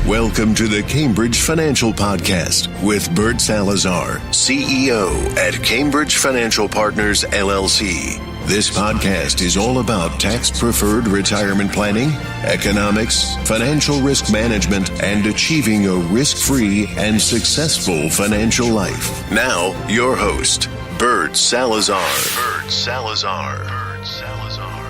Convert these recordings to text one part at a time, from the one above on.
Welcome to the Cambridge Financial Podcast with Bert Salazar, CEO at Cambridge Financial Partners, LLC. This podcast is all about tax-preferred retirement planning, economics, financial risk management, and achieving a risk-free and successful financial life. Now, your host, Bert Salazar. Bert Salazar. Bert Salazar.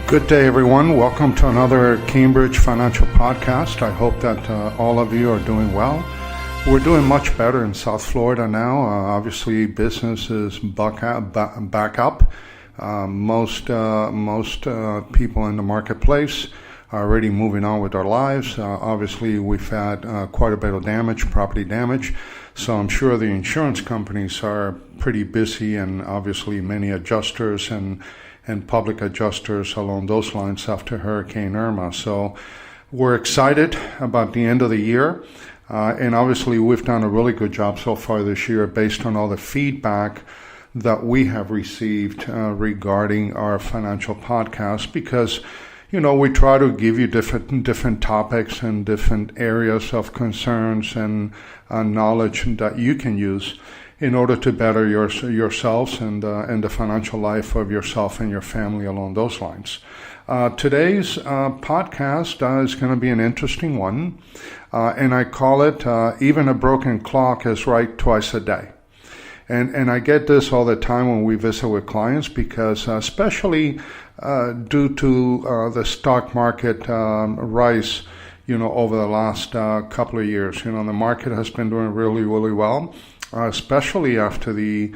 Good day, everyone. Welcome to another Cambridge Financial Podcast. I hope that all of you are doing well. We're doing much better in South Florida now. Obviously, business is back up. Most people in the marketplace are already moving on with their lives. Obviously, we've had quite a bit of damage, property damage. So I'm sure the insurance companies are pretty busy, and obviously many adjusters and public adjusters along those lines after Hurricane Irma. So we're excited about the end of the year. And obviously we've done a really good job so far this year based on all the feedback that we have received regarding our financial podcast, because we try to give you different topics and different areas of concerns and knowledge that you can use in order to better yourselves and the financial life of yourself and your family along those lines. Today's podcast is going to be an interesting one, and I call it Even a Broken Clock is Right Twice a Day. And I get this all the time when we visit with clients, because especially due to the stock market rise, over the last couple of years. The market has been doing really, really well. Especially after the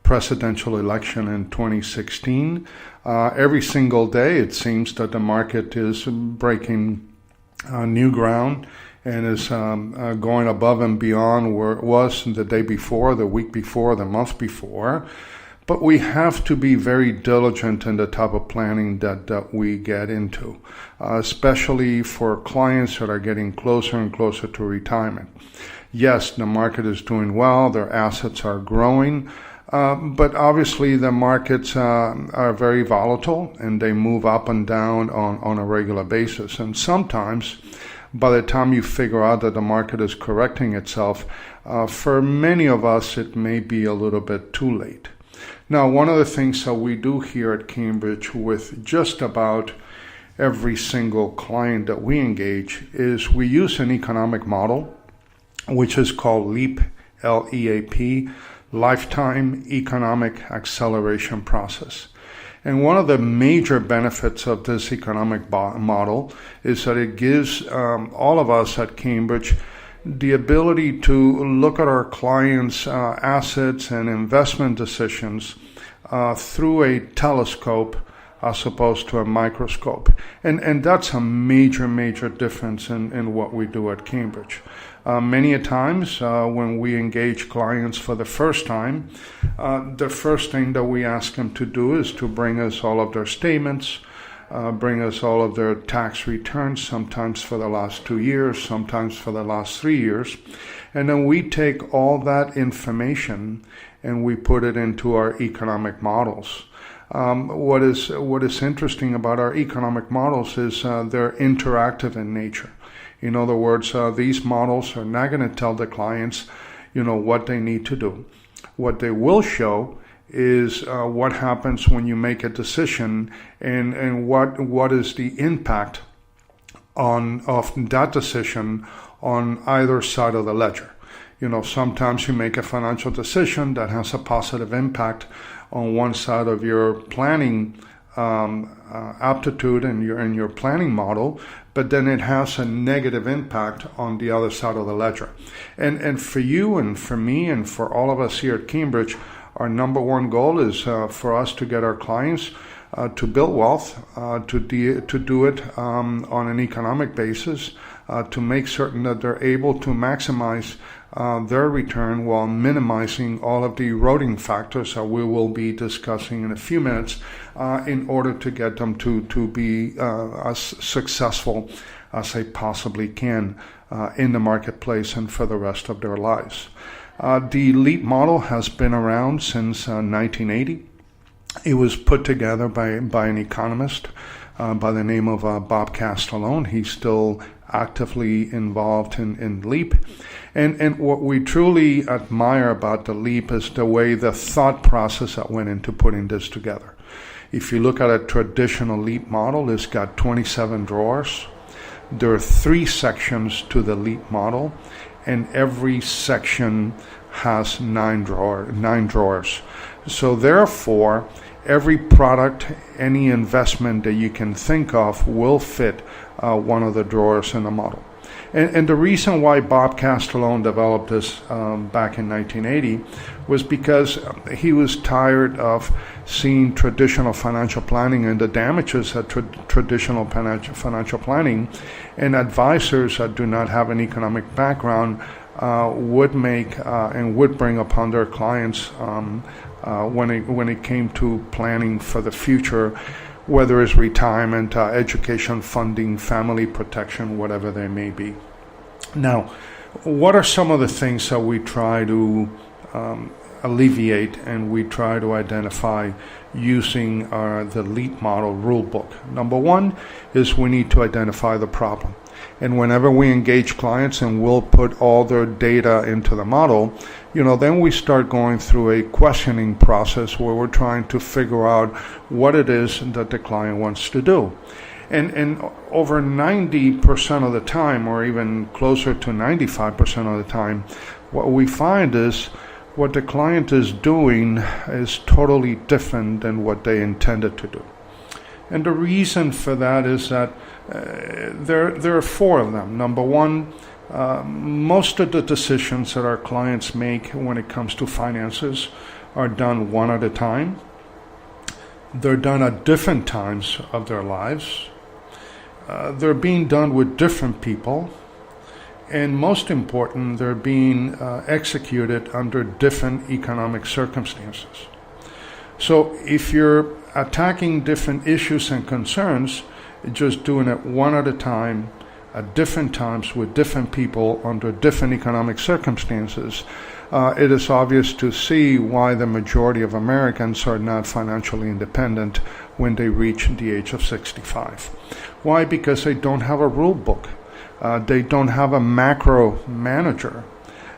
presidential election in 2016. Every single day it seems that the market is breaking new ground and is going above and beyond where it was the day before, the week before, the month before. But we have to be very diligent in the type of planning that we get into, especially for clients that are getting closer and closer to retirement. Yes, the market is doing well, their assets are growing, but obviously the markets are very volatile and they move up and down on a regular basis. And sometimes, by the time you figure out that the market is correcting itself, for many of us it may be a little bit too late. Now, one of the things that we do here at Cambridge with just about every single client that we engage is we use an economic model, which is called LEAP, L-E-A-P, Lifetime Economic Acceleration Process. And one of the major benefits of this economic model is that it gives all of us at Cambridge the ability to look at our clients' assets and investment decisions through a telescope as opposed to a microscope. And that's a major difference in what we do at Cambridge. Many a times when we engage clients for the first time, the first thing that we ask them to do is to bring us all of their statements, bring us all of their tax returns, sometimes for the last 2 years, sometimes for the last 3 years. And then we take all that information and we put it into our economic models. What is interesting about our economic models is they're interactive in nature. In other words, these models are not going to tell the clients, what they need to do. What they will show is what happens when you make a decision and what is the impact of that decision on either side of the ledger. Sometimes you make a financial decision that has a positive impact on one side of your planning aptitude and your planning model, but then it has a negative impact on the other side of the ledger. And for you and for me and for all of us here at Cambridge, our number one goal is for us to get our clients to build wealth, to do it on an economic basis, to make certain that they're able to maximize their return while minimizing all of the eroding factors that we will be discussing in a few minutes in order to get them to be as successful as they possibly can in the marketplace and for the rest of their lives. The LEAP model has been around since 1980. It was put together by an economist by the name of Bob Castellone. He's still actively involved in LEAP. And what we truly admire about the LEAP is the way the thought process that went into putting this together. If you look at a traditional LEAP model, it's got 27 drawers. There are 3 sections to the LEAP model, and every section has 9 drawers. So therefore, every product, any investment that you can think of will fit one of the drawers in the model. And the reason why Bob Castellone developed this back in 1980 was because he was tired of seeing traditional financial planning and the damages that traditional financial planning and advisors that do not have an economic background would make and would bring upon their clients when it came to planning for the future, whether it's retirement, education funding, family protection, whatever they may be. Now, what are some of the things that we try to alleviate and we try to identify using the LEAP model rule book? Number one is we need to identify the problem. And whenever we engage clients and we'll put all their data into the model, then we start going through a questioning process where we're trying to figure out what it is that the client wants to do. And over 90% of the time, or even closer to 95% of the time, what we find is what the client is doing is totally different than what they intended to do. And the reason for that is that there are 4 of them. Number one, most of the decisions that our clients make when it comes to finances are done one at a time. They're done at different times of their lives. They're being done with different people. And most important, they're being executed under different economic circumstances. So if you're attacking different issues and concerns, just doing it one at a time, at different times with different people under different economic circumstances, it is obvious to see why the majority of Americans are not financially independent when they reach the age of 65. Why? Because they don't have a rule book. They don't have a macro manager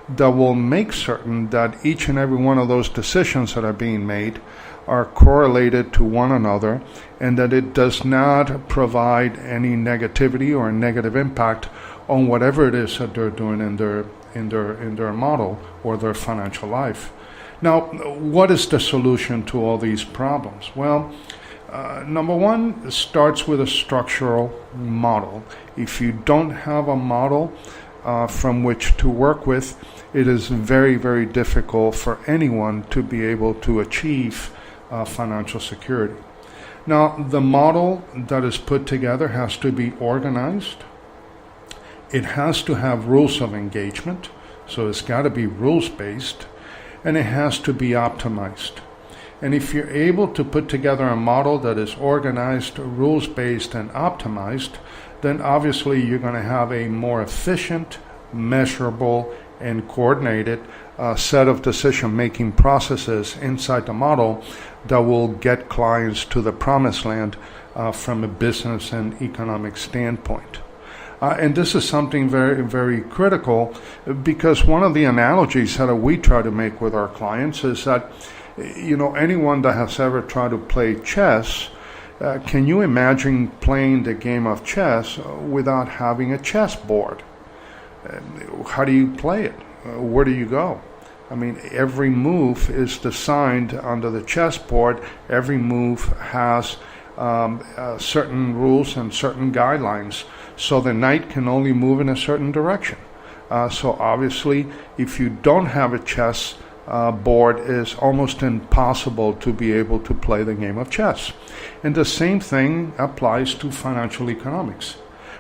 that will make certain that each and every one of those decisions that are being made are correlated to one another, and that it does not provide any negativity or negative impact on whatever it is that they're doing in their model or their financial life. Now, what is the solution to all these problems? Well, number one, it starts with a structural model. If you don't have a model from which to work with, it is very, very difficult for anyone to be able to achieve financial security. Now, the model that is put together has to be organized. It has to have rules of engagement, so it's got to be rules-based, and it has to be optimized. And if you're able to put together a model that is organized, rules-based, and optimized, then obviously you're going to have a more efficient, measurable, and coordinated set of decision-making processes inside the model that will get clients to the promised land from a business and economic standpoint. And this is something very, very critical, because one of the analogies that we try to make with our clients is that, anyone that has ever tried to play chess, can you imagine playing the game of chess without having a chessboard? How do you play it? Where do you go? I mean, every move is designed under the chessboard. Every move has certain rules and certain guidelines. So the knight can only move in a certain direction. So obviously, if you don't have a chess board, it's almost impossible to be able to play the game of chess. And the same thing applies to financial economics.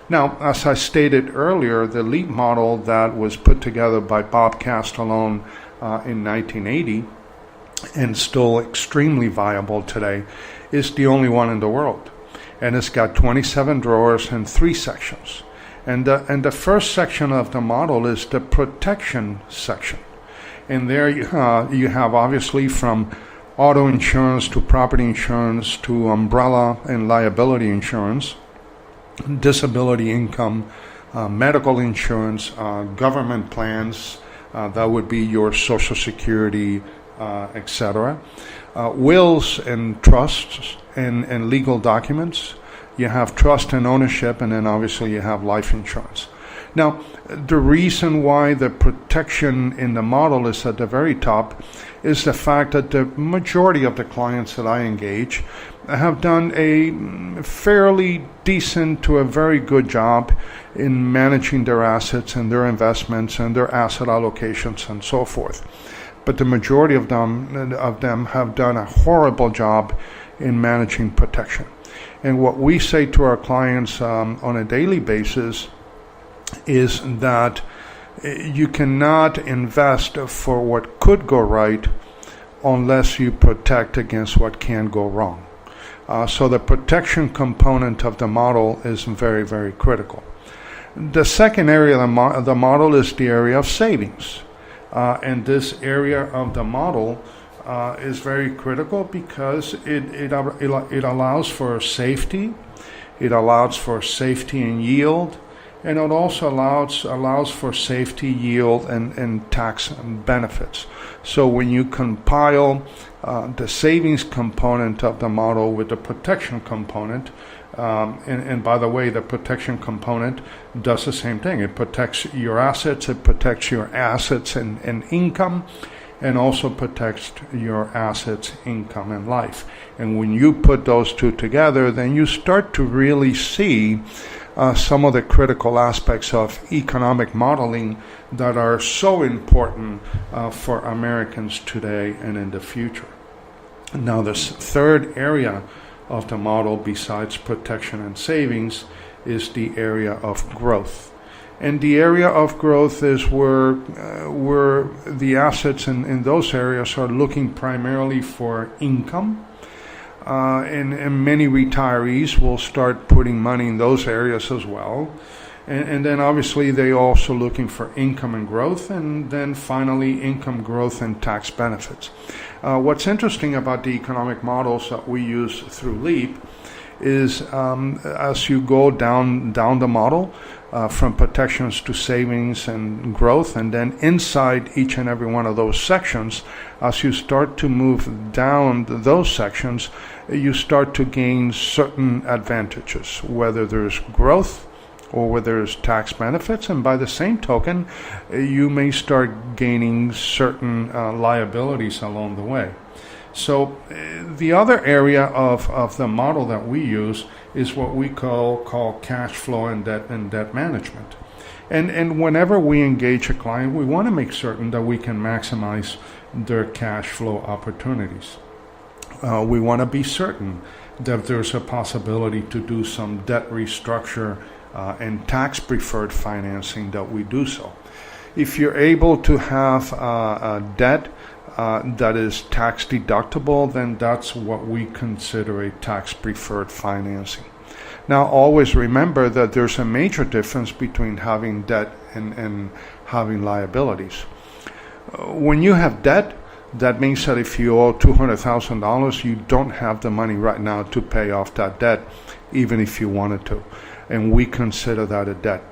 Now, as I stated earlier, the LEAP model that was put together by Bob Castellone in 1980 and still extremely viable today is the only one in the world. And it's got 27 drawers and 3 sections. And the first section of the model is the protection section. And there you have obviously from auto insurance to property insurance to umbrella and liability insurance, disability income, medical insurance, government plans, that would be your Social Security, etc. Wills and trusts and legal documents. You have trust and ownership, and then obviously you have life insurance. Now, the reason why the protection in the model is at the very top is the fact that the majority of the clients that I engage have done a fairly decent to a very good job in managing their assets and their investments and their asset allocations and so forth. But the majority of them have done a horrible job in managing protection. And what we say to our clients on a daily basis is that you cannot invest for what could go right unless you protect against what can go wrong. So the protection component of the model is very, very critical. The second area of the model is the area of savings. And this area of the model is very critical because it allows for safety, it allows for safety and yield, and it also allows for safety, yield, and tax benefits. So when you compile the savings component of the model with the protection component, and by the way, the protection component does the same thing. It protects your assets, and income, and also protects your assets, income, and life. And when you put those two together, then you start to really see some of the critical aspects of economic modeling that are so important for Americans today and in the future. Now, this third area of the model, besides protection and savings, is the area of growth. And the area of growth is where the assets in those areas are looking primarily for income. And many retirees will start putting money in those areas as well. And then obviously they also looking for income and growth, and then finally income growth and tax benefits. What's interesting about the economic models that we use through LEAP is as you go down the model, from protections to savings and growth, and then inside each and every one of those sections, as you start to move down those sections, you start to gain certain advantages, whether there's growth or whether there's tax benefits, and by the same token, you may start gaining certain liabilities along the way. So the other area of the model that we use is what we call cash flow and debt management. And whenever we engage a client, we want to make certain that we can maximize their cash flow opportunities. We want to be certain that there's a possibility to do some debt restructure and tax-preferred financing, that we do so. If you're able to have a debt that is tax deductible, then that's what we consider a tax-preferred financing. Now, always remember that there's a major difference between having debt and having liabilities. When you have debt, that means that if you owe $200,000, you don't have the money right now to pay off that debt, even if you wanted to. And we consider that a debt.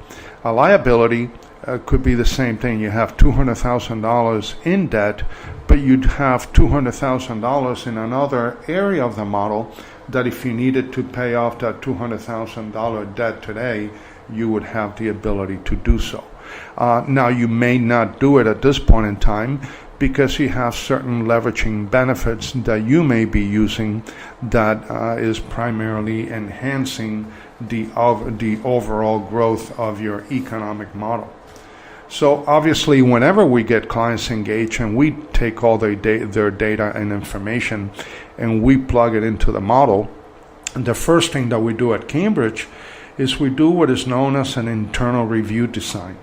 A liability could be the same thing. You have $200,000 in debt, but you'd have $200,000 in another area of the model that if you needed to pay off that $200,000 debt today, you would have the ability to do so. Now, you may not do it at this point in time because you have certain leveraging benefits that you may be using that is primarily enhancing the overall growth of your economic model. So obviously, whenever we get clients engaged and we take all their data and information and we plug it into the model, the first thing that we do at Cambridge is we do what is known as an internal review design,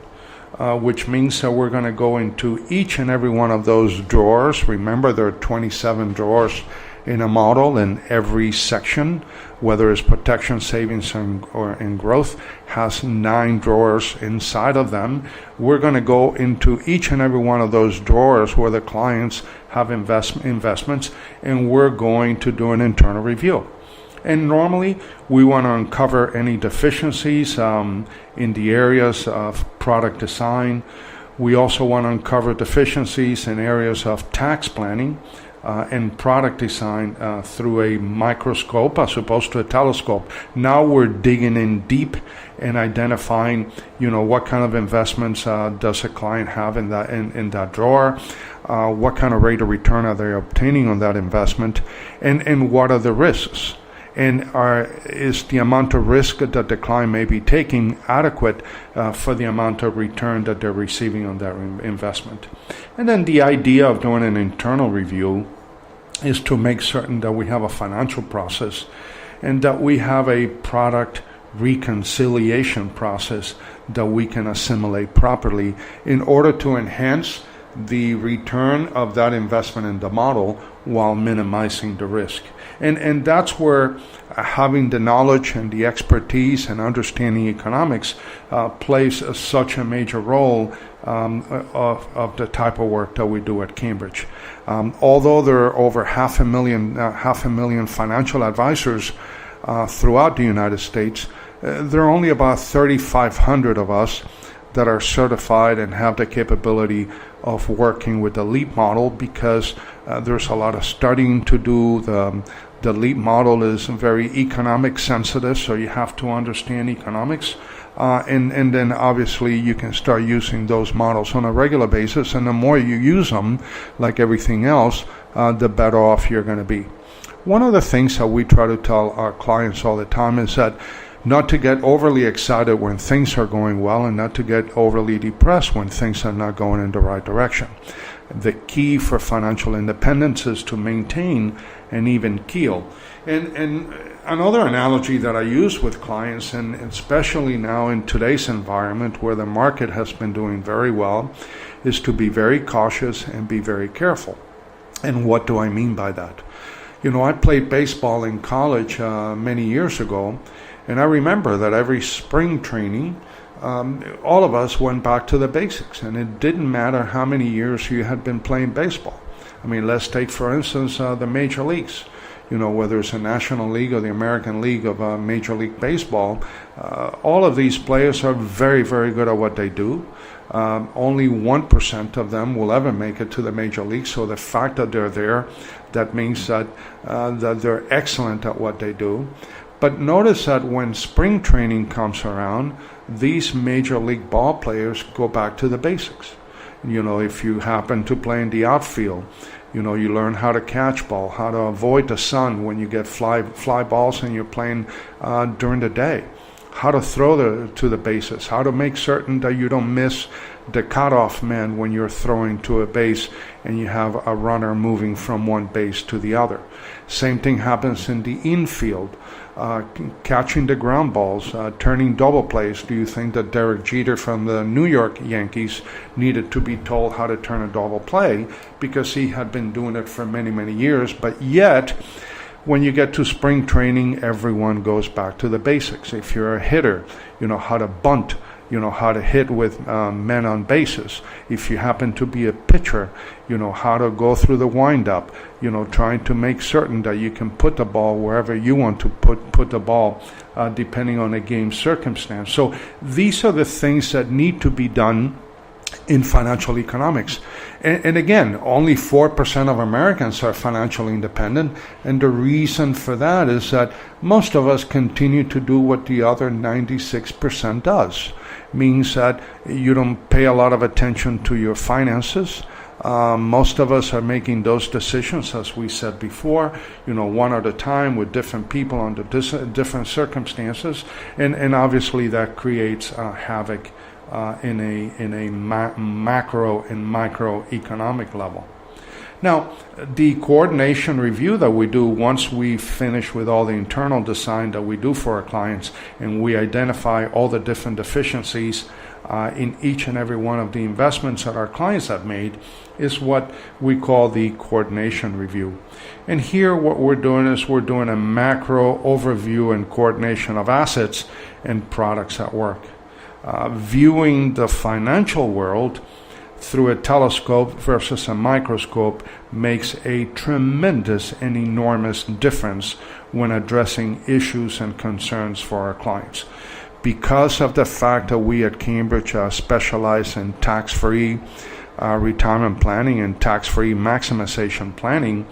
which means that we're going to go into each and every one of those drawers. Remember, there are 27 drawers in a model, and every section, whether it's protection, savings, or in growth, has 9 drawers inside of them. We're going to go into each and every one of those drawers where the clients have investments, and we're going to do an internal review. And normally, we want to uncover any deficiencies in the areas of product design. We also want to uncover deficiencies in areas of tax planning and product design through a microscope as opposed to a telescope. Now we're digging in deep and identifying, what kind of investments does a client have in that drawer, what kind of rate of return are they obtaining on that investment, and what are the risks. And is the amount of risk that the client may be taking adequate for the amount of return that they're receiving on their investment? And then the idea of doing an internal review is to make certain that we have a financial process and that we have a product reconciliation process that we can assimilate properly in order to enhance the return of that investment in the model while minimizing the risk. And that's where having the knowledge and the expertise and understanding economics plays such a major role of the type of work that we do at Cambridge. Although there are over half a million financial advisors throughout the United States, there are only about 3,500 of us that are certified and have the capability of working with the LEAP model, because there's a lot of studying to do. The LEAP model is very economic sensitive, so you have to understand economics. And then obviously you can start using those models on a regular basis, and the more you use them, like everything else, the better off you're going to be. One of the things that we try to tell our clients all the time is that not to get overly excited when things are going well, and not to get overly depressed when things are not going in the right direction. The key for financial independence is to maintain an even keel. And another analogy that I use with clients, and especially now in today's environment where the market has been doing very well, is to be very cautious and be very careful. And what do I mean by that? I played baseball in college many years ago, and I remember that every spring training, all of us went back to the basics, and it didn't matter how many years you had been playing baseball. I mean, let's take, for instance, the major leagues. Whether it's a National League or the American League of Major League Baseball, all of these players are very, very good at what they do. Only 1% of them will ever make it to the major league. So the fact that they're there, that means that they're excellent at what they do. But notice that when spring training comes around, these major league ball players go back to the basics. If you happen to play in the outfield, you learn how to catch ball, how to avoid the sun when you get fly balls and you're playing during the day, how to throw to the bases, how to make certain that you don't miss the cutoff man when you're throwing to a base and you have a runner moving from one base to the other. Same thing happens in the infield. Catching the ground balls, turning double plays. Do you think that Derek Jeter from the New York Yankees needed to be told how to turn a double play? Because he had been doing it for many, many years. But yet, when you get to spring training, everyone goes back to the basics. If you're a hitter, how to bunt, how to hit with men on bases. If you happen to be a pitcher, how to go through the windup, trying to make certain that you can put the ball wherever you want to put the ball, depending on the game circumstance. So these are the things that need to be done in financial economics. And again, only 4% of Americans are financially independent, and the reason for that is that most of us continue to do what the other 96% does. Means that you don't pay a lot of attention to your finances. Most of us are making those decisions, as we said before, one at a time with different people under different circumstances, and obviously that creates havoc in a macro and microeconomic level. Now, the coordination review that we do once we finish with all the internal design that we do for our clients, and we identify all the different deficiencies in each and every one of the investments that our clients have made, is what we call the coordination review. And here what we're doing is we're doing a macro overview and coordination of assets and products at work. Viewing the financial world through a telescope versus a microscope makes a tremendous and enormous difference when addressing issues and concerns for our clients. Because of the fact that we at Cambridge specialize in tax-free retirement planning and tax-free maximization planning,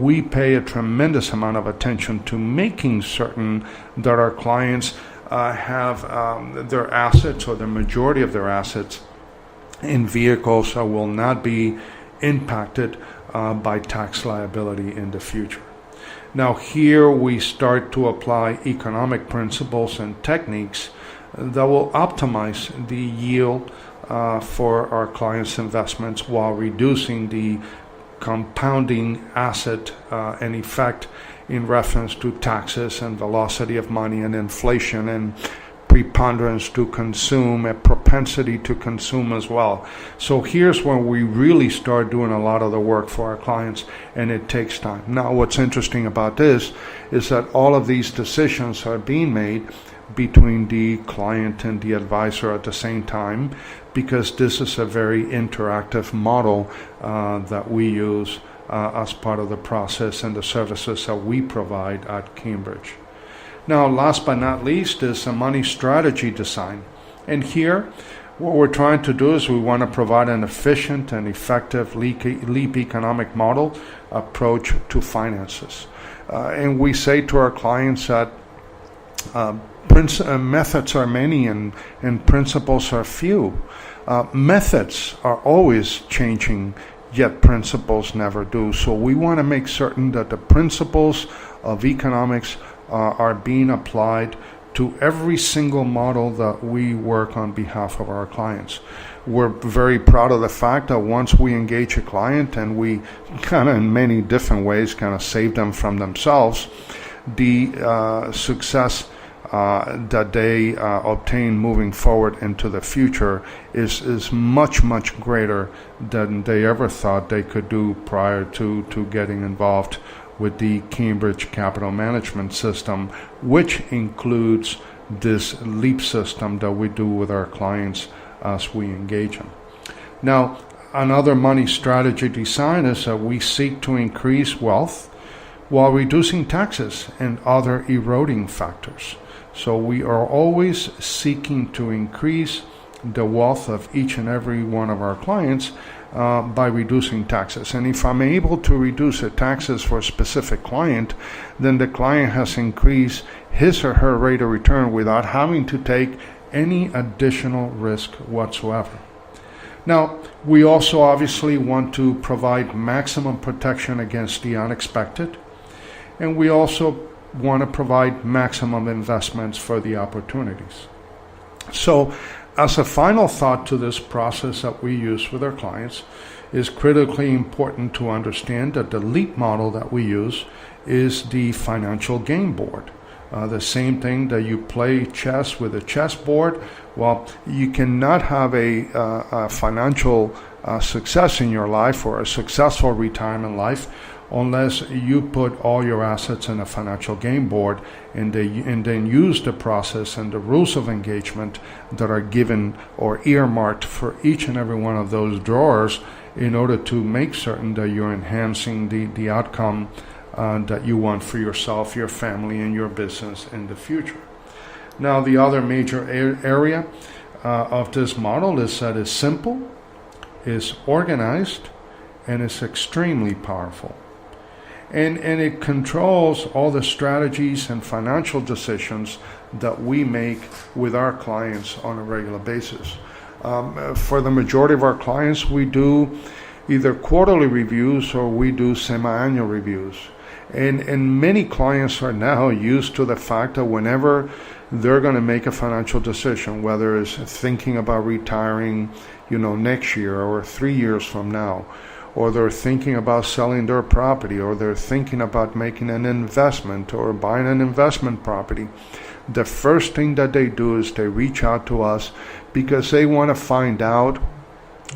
we pay a tremendous amount of attention to making certain that our clients have their assets, or the majority of their assets, in vehicles that will not be impacted by tax liability in the future. Now here we start to apply economic principles and techniques that will optimize the yield for our clients' investments while reducing the compounding asset and effect in reference to taxes and velocity of money and inflation and preponderance to consume, a propensity to consume as well. So here's when we really start doing a lot of the work for our clients, and it takes time. Now what's interesting about this is that all of these decisions are being made between the client and the advisor at the same time, because this is a very interactive model that we use as part of the process and the services that we provide at Cambridge. Now, last but not least is a money strategy design. And here, what we're trying to do is we want to provide an efficient and effective leap economic model approach to finances. And we say to our clients that methods are many and principles are few. Methods are always changing, yet principles never do. So we want to make certain that the principles of economics are being applied to every single model that we work on behalf of our clients. We're very proud of the fact that once we engage a client and we kind of in many different ways kind of save them from themselves, the success that they obtain moving forward into the future is much, much greater than they ever thought they could do prior to getting involved with the Cambridge Capital Management System, which includes this LEAP system that we do with our clients as we engage them. Now, another money strategy design is that we seek to increase wealth while reducing taxes and other eroding factors. So we are always seeking to increase the wealth of each and every one of our clients by reducing taxes. And if I'm able to reduce the taxes for a specific client, then the client has increased his or her rate of return without having to take any additional risk whatsoever. Now, we also obviously want to provide maximum protection against the unexpected, and we also want to provide maximum investments for the opportunities. So, as a final thought to this process that we use with our clients, is critically important to understand that the LEAP model that we use is the financial game board. The same thing that you play chess with a chessboard. Well, you cannot have a financial success in your life or a successful retirement life unless you put all your assets in a financial game board and then use the process and the rules of engagement that are given or earmarked for each and every one of those drawers in order to make certain that you're enhancing the outcome that you want for yourself, your family, and your business in the future. Now, the other major area of this model is that it's simple, is organized, and is extremely powerful. And it controls all the strategies and financial decisions that we make with our clients on a regular basis. For the majority of our clients, we do either quarterly reviews or we do semi-annual reviews. And many clients are now used to the fact that whenever they're going to make a financial decision, whether it's thinking about retiring, next year or 3 years from now, or they're thinking about selling their property, or they're thinking about making an investment or buying an investment property, the first thing that they do is they reach out to us because they want to find out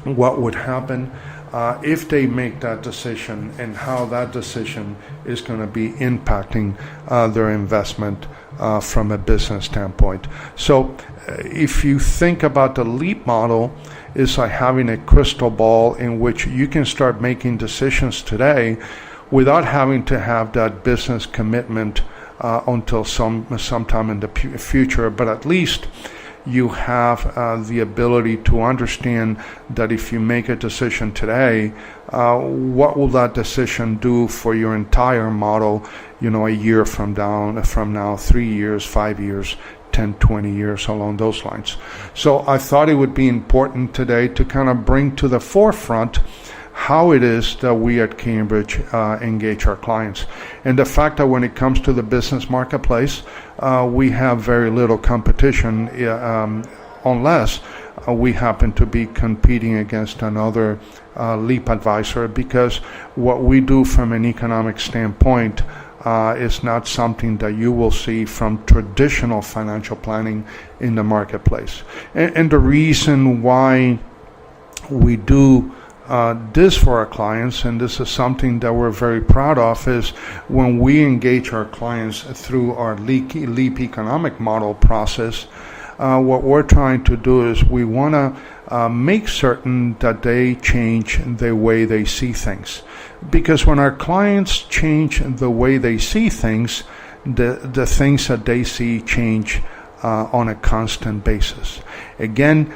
what would happen if they make that decision and how that decision is going to be impacting their investment from a business standpoint. So if you think about the LEAP model, it's like having a crystal ball in which you can start making decisions today without having to have that business commitment until sometime in the future, but at least you have the ability to understand that if you make a decision today, what will that decision do for your entire model, a year from now, 3 years, 5 years, 10, 20 years, along those lines. So I thought it would be important today to kind of bring to the forefront how it is that we at Cambridge engage our clients. And the fact that when it comes to the business marketplace, we have very little competition unless we happen to be competing against another LEAP advisor, because what we do from an economic standpoint is not something that you will see from traditional financial planning in the marketplace. And the reason why we do this for our clients, and this is something that we're very proud of, is when we engage our clients through our LEAP economic model process, what we're trying to do is we want to make certain that they change the way they see things. Because when our clients change the way they see things, the things that they see change on a constant basis. Again,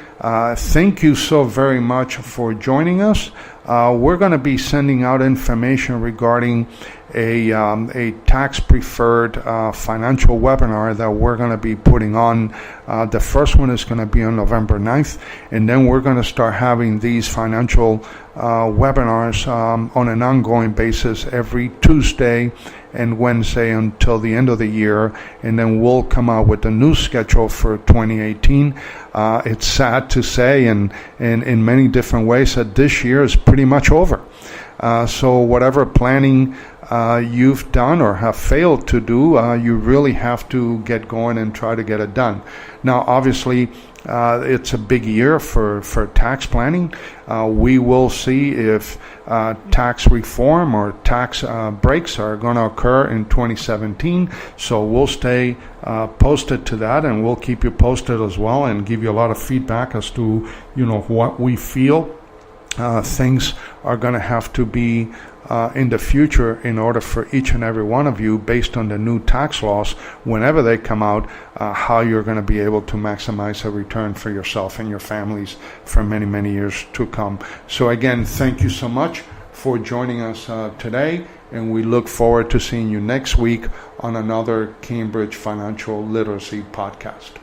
thank you so very much for joining us. We're going to be sending out information regarding a tax-preferred financial webinar that we're going to be putting on. The first one is going to be on November 9th, and then we're going to start having these financial webinars on an ongoing basis every Tuesday and Wednesday until the end of the year, and then we'll come out with a new schedule for 2018. It's sad to say, and in many different ways, that this year is pretty much over. So whatever planning you've done or have failed to do, you really have to get going and try to get it done. Now, obviously, it's a big year for tax planning. We will see if tax reform or tax breaks are going to occur in 2017. So we'll stay posted to that, and we'll keep you posted as well, and give you a lot of feedback as to what we feel things are going to have to be in the future in order for each and every one of you, based on the new tax laws, whenever they come out, how you're going to be able to maximize a return for yourself and your families for many, many years to come. So again, thank you so much for joining us today, and we look forward to seeing you next week on another Cambridge Financial Literacy podcast.